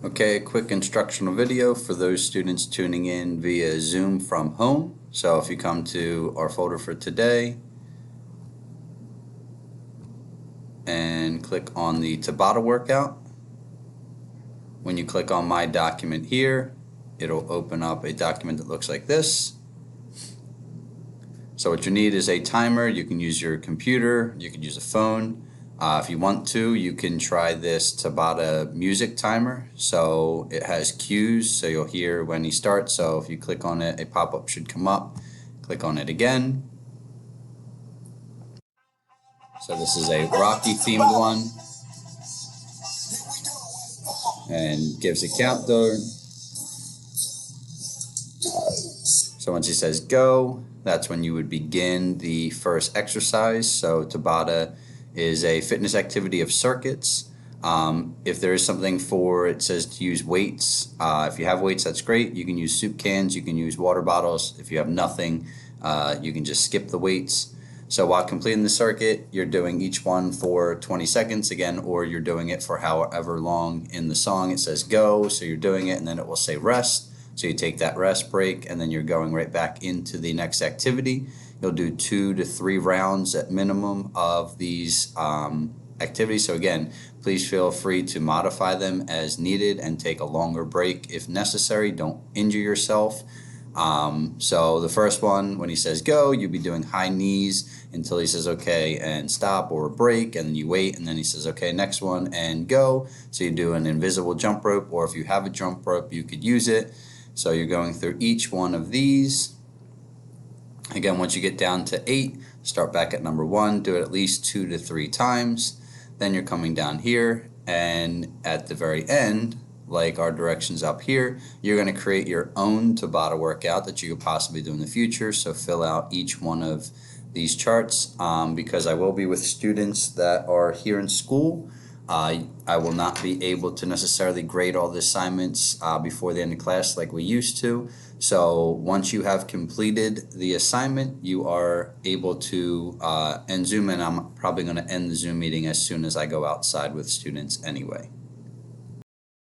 Okay, a quick instructional video for those students tuning in via Zoom from home. So if you come to our folder for today and click on the Tabata workout, when you click on my document here, it'll open up a document that looks like this. So what you need is a timer. You can use your computer, you can use a phone. If you want to, you can try this Tabata music timer. So it has cues, so you'll hear when he starts. So if you click on it, a pop-up should come up. Click on it again. So this is a Rocky themed one, and gives a countdown. So once he says go, that's when you would begin the first exercise. So Tabata is a fitness activity of circuits. If there is something for, it says to use weights. If you have weights, that's great. You can use soup cans, you can use water bottles. If you have nothing, you can just skip the weights. So while completing the circuit, you're doing each one for 20 seconds again, or you're doing it for however long in the song. It says go, so you're doing it, and then it will say rest. So you take that rest break, and then you're going right back into the next activity. You'll do 2 to 3 rounds at minimum of these activities. So again, please feel free to modify them as needed and take a longer break if necessary. Don't injure yourself. So the first one, when he says go, you'll be doing high knees until he says okay and stop or break, and then you wait, and then he says okay, next one and go. So you do an invisible jump rope, or if you have a jump rope, you could use it. So you're going through each one of these. Again, once you get down to 8, start back at number 1, do it at least 2 to 3 times. Then you're coming down here, and at the very end, like our directions up here, you're going to create your own Tabata workout that you could possibly do in the future. So fill out each one of these charts, because I will be with students that are here in school. I will not be able to necessarily grade all the assignments before the end of class like we used to. So once you have completed the assignment, you are able to end Zoom, and I'm probably going to end the Zoom meeting as soon as I go outside with students anyway.